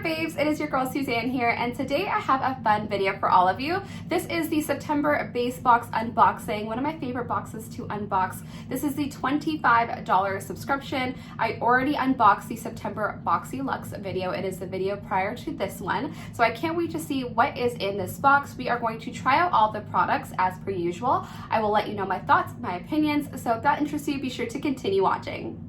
babes, it is your girl Suzanne here, and today I have a fun video for all of you. This is the September base box unboxing, one of my favorite boxes to unbox. This is the $25 subscription. I already unboxed the September Boxy Luxe video. It is the video prior to this one, so I can't wait to see what is in this box. We are going to try out all the products as per usual. I will let you know my thoughts, my opinions, so if that interests you, be sure to continue watching.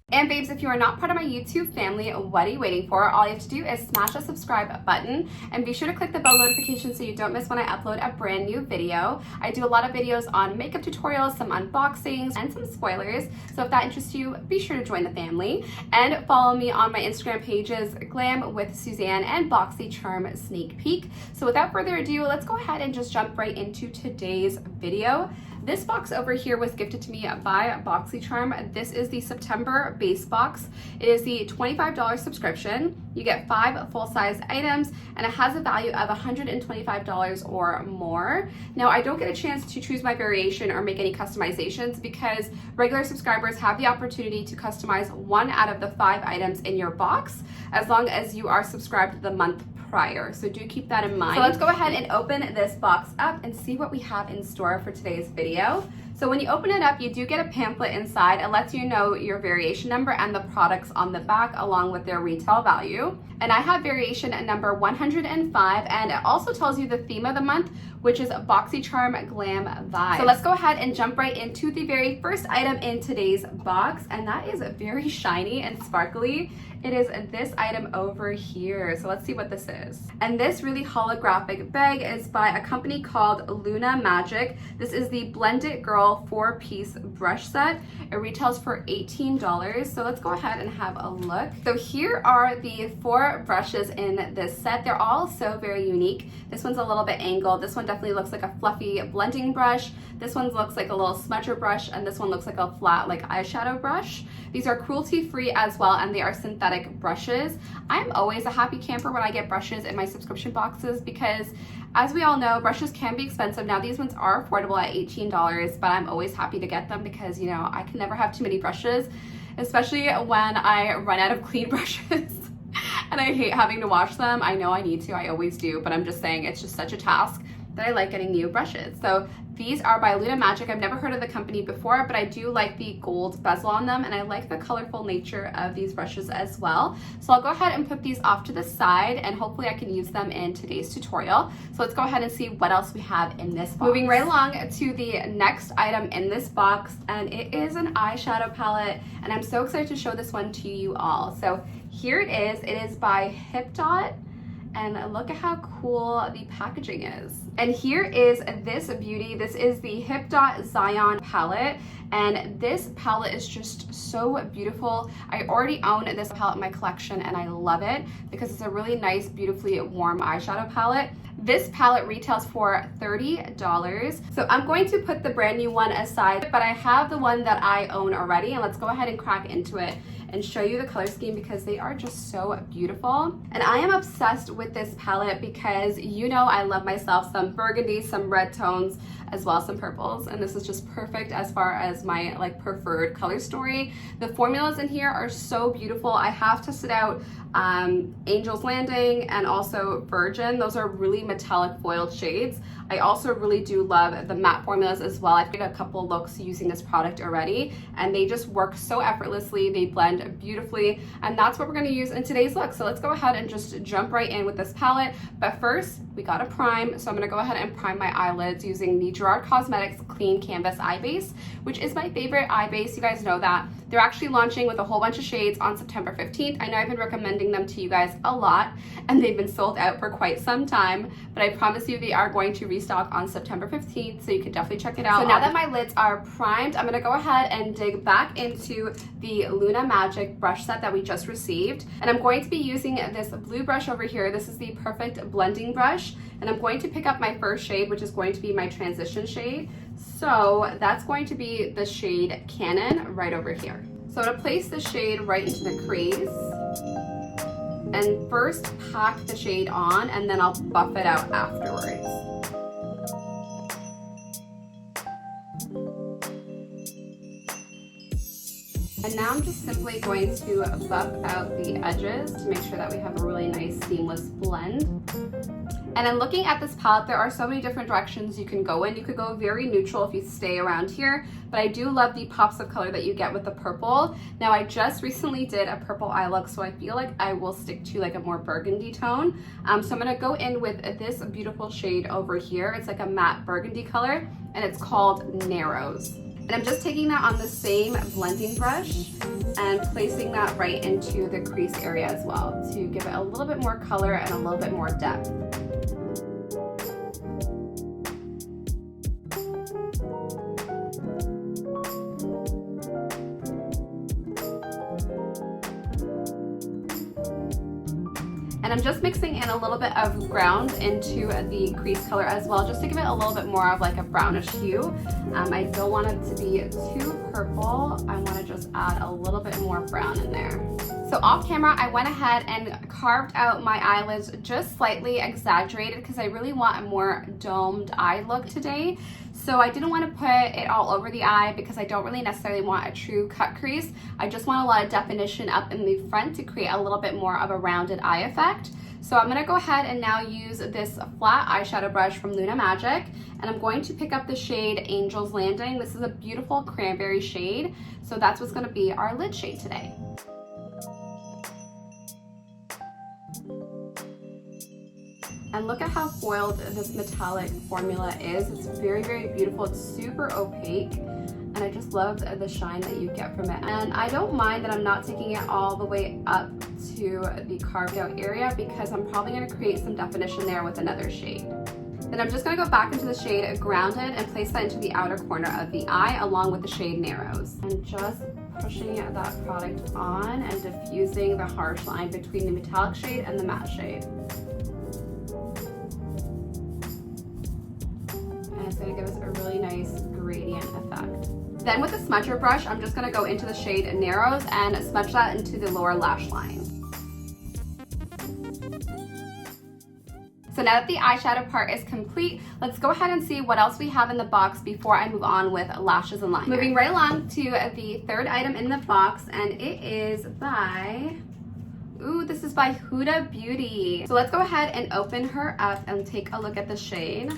And babes, if you are not part of my YouTube family, what are you waiting for? All you have to do is smash the subscribe button and be sure to click the bell notification so you don't miss when I upload a brand new video. I do a lot of videos on makeup tutorials, some unboxings, and some spoilers. So if that interests you, be sure to join the family and follow me on my Instagram pages, Glam with Suzanne and Boxycharm Sneak Peek. So without further ado, let's go ahead and just jump right into today's video. This box over here was gifted to me by Boxycharm. This is the September base box. It is the $25 subscription. You get 5 full-size items and it has a value of $125 or more. Now, I don't get a chance to choose my variation or make any customizations because regular subscribers have the opportunity to customize 1 out of the 5 items in your box as long as you are subscribed the month prior, so do keep that in mind. So let's go ahead and open this box up and see what we have in store for today's video. So when you open it up, you do get a pamphlet inside. It lets you know your variation number and the products on the back along with their retail value. And I have variation number 105, and it also tells you the theme of the month, which is Boxycharm Glam Vibes. So let's go ahead and jump right into the very first item in today's box, and that is very shiny and sparkly. It is this item over here. So let's see what this is. And this really holographic bag is by a company called Luna Magic. This is the Blended Girl 4-piece brush set. It retails for $18. So let's go ahead and have a look. So here are the 4 brushes in this set. They're all so very unique. This one's a little bit angled. This one definitely looks like a fluffy blending brush. This one looks like a little smudger brush, and this one looks like a flat like eyeshadow brush. These are cruelty-free as well, and they are synthetic brushes. I'm always a happy camper when I get brushes in my subscription boxes because, as we all know, brushes can be expensive. Now these ones are affordable at $18, but I'm always happy to get them because, you know, I can never have too many brushes, especially when I run out of clean brushes. And I hate having to wash them. I know I need to, I always do, but I'm just saying it's just such a task that I like getting new brushes. So these are by Luna Magic. I've never heard of the company before, but I do like the gold bezel on them, and I like the colorful nature of these brushes as well. So I'll go ahead and put these off to the side, and hopefully I can use them in today's tutorial. So let's go ahead and see what else we have in this box. Moving right along to the next item in this box, and it is an eyeshadow palette, and I'm so excited to show this one to you all. So here it is. It is by HipDot. And look at how cool the packaging is. And here is this beauty. This is the HipDot Zion palette. And this palette is just so beautiful. I already own this palette in my collection and I love it because it's a really nice, beautifully warm eyeshadow palette. This palette retails for $30. So I'm going to put the brand new one aside, but I have the one that I own already, and let's go ahead and crack into it and show you the color scheme because they are just so beautiful. And I am obsessed with this palette because, you know, I love myself some burgundy, some red tones, as well as some purples, and this is just perfect as far as my like preferred color story. The formulas in here are so beautiful. I have tested out Angel's Landing and also Virgin. Those are really metallic foiled shades. I also really do love the matte formulas as well. I've made a couple looks using this product already, and they just work so effortlessly. They blend beautifully, and that's what we're gonna use in today's look. So let's go ahead and just jump right in with this palette. But first, we gotta prime. So I'm gonna go ahead and prime my eyelids using the GERARD Cosmetics Clean Canvas Eye Base, which is my favorite eye base. You guys know that. They're actually launching with a whole bunch of shades on September 15th. I know I've been recommending them to you guys a lot, and they've been sold out for quite some time, but I promise you they are going to restock on September 15th, so you can definitely check it out. So now that my lids are primed, I'm gonna go ahead and dig back into the Luna Magic brush set that we just received, and I'm going to be using this blue brush over here. This is the Perfect Blending Brush, and I'm going to pick up my first shade, which is going to be my transition shade. So that's going to be the shade Cannon right over here. So I'm gonna place the shade right into the crease and first pack the shade on, and then I'll buff it out afterwards. And now I'm just simply going to buff out the edges to make sure that we have a really nice seamless blend. And then looking at this palette, there are so many different directions you can go in. You could go very neutral if you stay around here, but I do love the pops of color that you get with the purple. Now I just recently did a purple eye look, so I feel like I will stick to like a more burgundy tone. So I'm gonna go in with this beautiful shade over here. It's like a matte burgundy color, and it's called Narrows. And I'm just taking that on the same blending brush and placing that right into the crease area as well to give it a little bit more color and a little bit more depth. And I'm just mixing in a little bit of ground into the crease color as well, just to give it a little bit more of like a brownish hue. I don't want it to be too purple. I want to just add a little bit more brown in there. So off camera, I went ahead and carved out my eyelids just slightly exaggerated because I really want a more domed eye look today. So I didn't want to put it all over the eye because I don't really necessarily want a true cut crease. I just want a lot of definition up in the front to create a little bit more of a rounded eye effect. So I'm going to go ahead and now use this flat eyeshadow brush from Luna Magic, and I'm going to pick up the shade Angel's Landing. This is a beautiful cranberry shade, so that's what's going to be our lid shade today. And look at how foiled this metallic formula is. It's very, very beautiful. It's super opaque, and I just love the shine that you get from it. And I don't mind that I'm not taking it all the way up to the carved out area because I'm probably going to create some definition there with another shade. Then I'm just going to go back into the shade Grounded and place that into the outer corner of the eye along with the shade Narrows. And just pushing that product on and diffusing the harsh line between the metallic shade and the matte shade. And it's going to give us a really nice gradient effect. Then with the smudger brush, I'm just going to go into the shade Narrows and smudge that into the lower lash line. So now that the eyeshadow part is complete, let's go ahead and see what else we have in the box before I move on with lashes and liner. Moving right along to the third item in the box, and it is by, this is by Huda Beauty. So let's go ahead and open her up and take a look at the shade.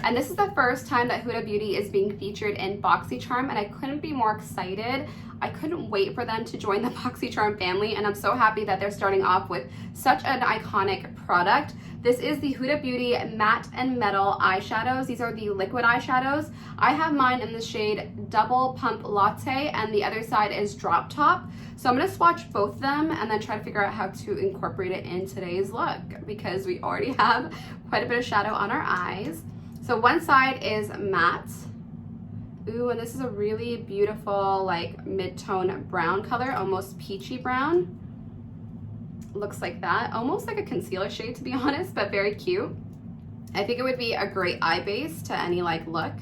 And this is the first time that Huda Beauty is being featured in Boxycharm, and I couldn't be more excited. I couldn't wait for them to join the Boxycharm family, and I'm so happy that they're starting off with such an iconic product. This is the Huda Beauty Matte and Metal eyeshadows. These are the liquid eyeshadows. I have mine in the shade Double Pump Latte, and the other side is Drop Top. So I'm going to swatch both of them and then try to figure out how to incorporate it in today's look because we already have quite a bit of shadow on our eyes. So one side is matte. Ooh, and this is a really beautiful like mid-tone brown color, almost peachy brown. Looks like that, almost like a concealer shade to be honest, but very cute. I think it would be a great eye base to any like look.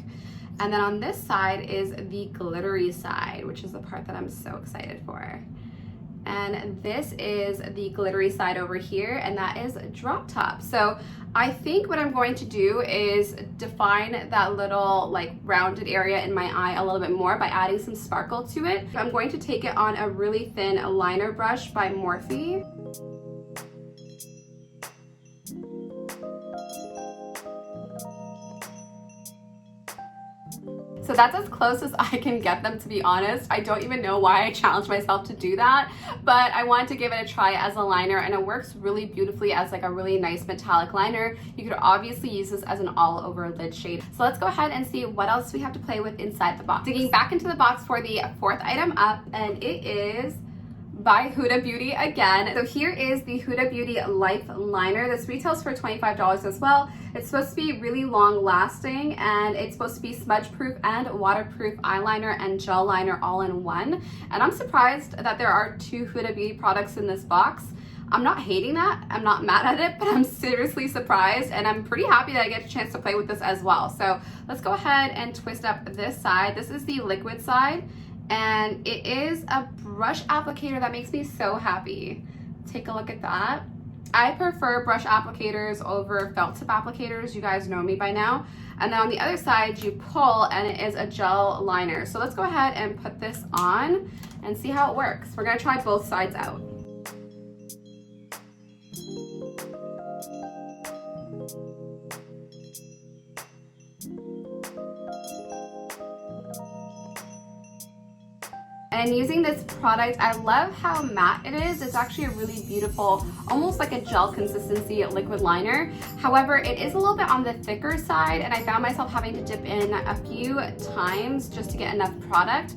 And then on this side is the glittery side, which is the part that I'm so excited for. And this is the glittery side over here, and that is Drop Top. So I think what I'm going to do is define that little like rounded area in my eye a little bit more by adding some sparkle to it. I'm going to take it on a really thin liner brush by Morphe. So that's as close as I can get them, to be honest. I don't even know why I challenged myself to do that, but I wanted to give it a try as a liner, and it works really beautifully as like a really nice metallic liner. You could obviously use this as an all over lid shade. So let's go ahead and see what else we have to play with inside the box. Digging back into the box for the fourth item up, and it is by Huda Beauty again. So here is the Huda Beauty Life Liner. This retails for $25 as well. It's supposed to be really long lasting, and it's supposed to be smudge proof and waterproof eyeliner and gel liner all in one. And I'm surprised that there are two Huda Beauty products in this box. I'm not hating that, I'm not mad at it, but I'm seriously surprised, and I'm pretty happy that I get a chance to play with this as well. So let's go ahead and twist up this side. This is the liquid side, and it is a brush applicator that makes me so happy. Take a look at that. I prefer brush applicators over felt tip applicators. You guys know me by now. And then on the other side, you pull, and it is a gel liner. So let's go ahead and put this on and see how it works. We're gonna try both sides out. And using this product, I love how matte it is. It's actually a really beautiful, almost like a gel consistency liquid liner. However, it is a little bit on the thicker side, and I found myself having to dip in a few times just to get enough product,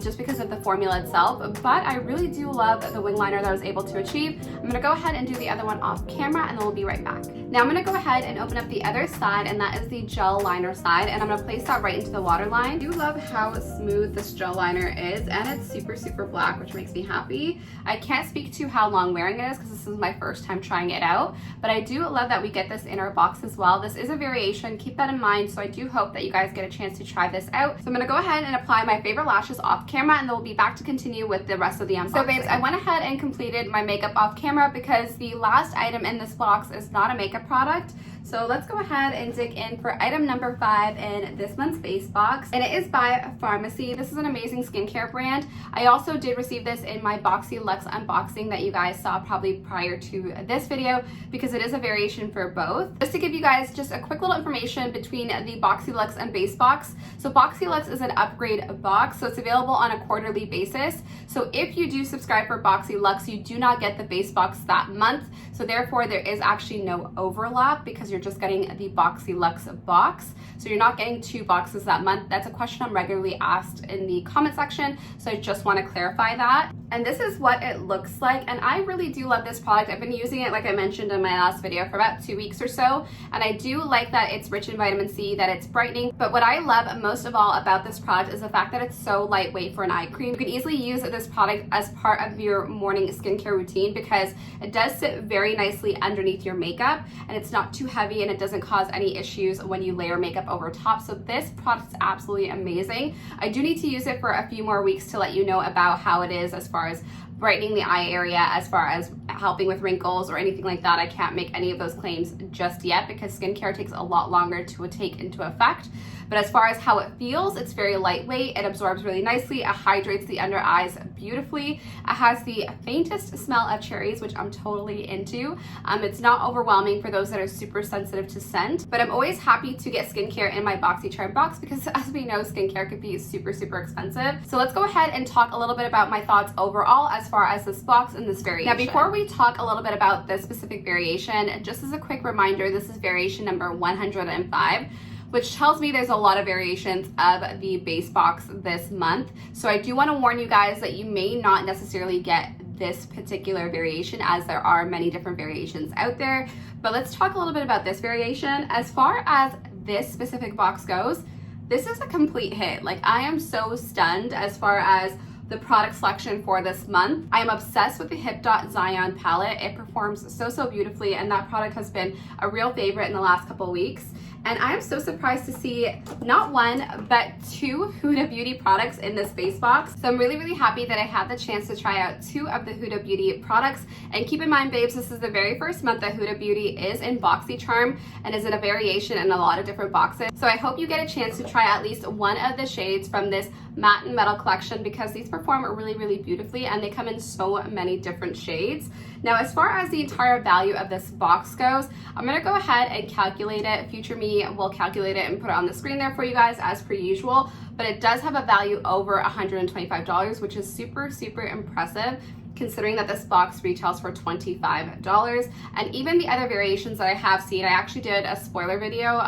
just because of the formula itself. But I really do love the wing liner that I was able to achieve. I'm gonna go ahead and do the other one off camera, and then we'll be right back. Now I'm gonna go ahead and open up the other side, and that is the gel liner side, and I'm gonna place that right into the waterline. I do love how smooth this gel liner is, and it's super black, which makes me happy. I can't speak to how long wearing it is because this is my first time trying it out, but I do love that we get this in our box as well. This is a variation, keep that in mind, so I do hope that you guys get a chance to try this out. So I'm gonna go ahead and apply my favorite lashes off camera, and then we'll be back to continue with the rest of the unboxing. So babes, I went ahead and completed my makeup off camera because the last item in this box is not a makeup product. So let's go ahead and dig in for item number 5 in this month's face box, and it is by Pharmacy. This is an amazing skincare brand. I also did receive this in my Boxy Luxe unboxing that you guys saw probably prior to this video, because it is a variation for both. Just to give you guys just a quick little information between the Boxy Luxe and base box. So Boxy Luxe is an upgrade box, so it's available on a quarterly basis. So if you do subscribe for Boxy Luxe, you do not get the base box that month. So therefore there is actually no overlap because you're just getting the Boxy Luxe box. So you're not getting 2 boxes that month. That's a question I'm regularly asked in the comment section, so I just want to clarify that. And this is what it looks like, and I really do love this product. I've been using it, like I mentioned in my last video, for about 2 weeks or so, and I do like that it's rich in vitamin C, that it's brightening. But what I love most of all about this product is the fact that it's so lightweight for an eye cream. You can easily use this product as part of your morning skincare routine because it does sit very nicely underneath your makeup, and it's not too heavy, and it doesn't cause any issues when you layer makeup over top. So this product is absolutely amazing. I do need to use it for a few more weeks to let you know about how it is as far as brightening the eye area, as far as helping with wrinkles or anything like that. I can't make any of those claims just yet because skincare takes a lot longer to take into effect. But as far as how it feels, it's very lightweight. It absorbs really nicely. It hydrates the under eyes beautifully. It has the faintest smell of cherries, which I'm totally into. It's not overwhelming for those that are super sensitive to scent, but I'm always happy to get skincare in my Boxycharm box because, as we know, skincare could be super expensive. So let's go ahead and talk a little bit about my thoughts overall as far as this box and this variation. Now, before we talk a little bit about this specific variation, just as a quick reminder, this is variation number 105. Which tells me there's a lot of variations of the base box this month. So I do want to warn you guys that you may not necessarily get this particular variation, as there are many different variations out there. But let's talk a little bit about this variation. As far as this specific box goes, this is a complete hit. Like, I am so stunned as far as the product selection for this month. I am obsessed with the Hip Dot Zion palette. It performs so beautifully, and that product has been a real favorite in the last couple weeks. And I am so surprised to see not 1, but 2 Huda Beauty products in this base box. So I'm really happy that I had the chance to try out 2 of the Huda Beauty products. And keep in mind, babes, this is the very first month that Huda Beauty is in Boxycharm and is in a variation in a lot of different boxes. So I hope you get a chance to try at least one of the shades from this matte and metal collection because these perform really beautifully, and they come in so many different shades. Now, as far as the entire value of this box goes, I'm gonna go ahead and calculate it. Future me will calculate it and put it on the screen there for you guys as per usual, but it does have a value over $125, which is super impressive considering that this box retails for $25. And even the other variations that I have seen, I actually did a spoiler video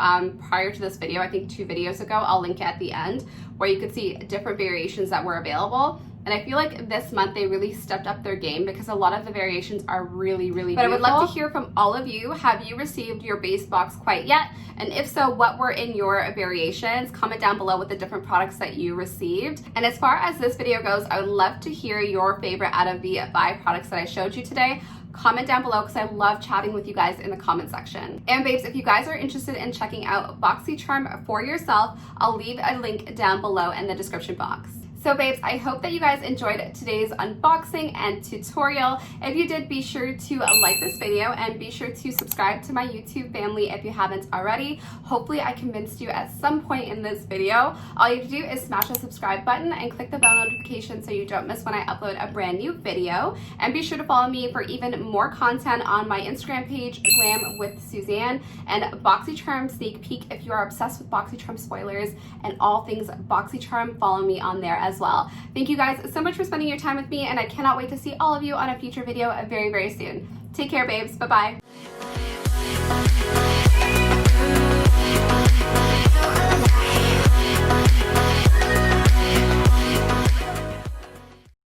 prior to this video, I think 2 videos ago. I'll link it at the end, where you could see different variations that were available. And I feel like this month they really stepped up their game because a lot of the variations are really beautiful. But I would love to hear from all of you. Have you received your base box quite yet? And if so, what were in your variations? Comment down below with the different products that you received. And as far as this video goes, I would love to hear your favorite out of the 5 products that I showed you today. Comment down below because I love chatting with you guys in the comment section. And babes, if you guys are interested in checking out Boxycharm for yourself, I'll leave a link down below in the description box. So babes, I hope that you guys enjoyed today's unboxing and tutorial. If you did, be sure to like this video and be sure to subscribe to my YouTube family if you haven't already. Hopefully I convinced you at some point in this video. All you have to do is smash the subscribe button and click the bell notification so you don't miss when I upload a brand new video. And be sure to follow me for even more content on my Instagram page, Glam with Suzanne, and Boxycharm sneak peek if you are obsessed with Boxycharm spoilers and all things Boxycharm. Follow me on there as well. Thank you guys so much for spending your time with me, and I cannot wait to see all of you on a future video very, very soon. Take care, babes. Bye-bye.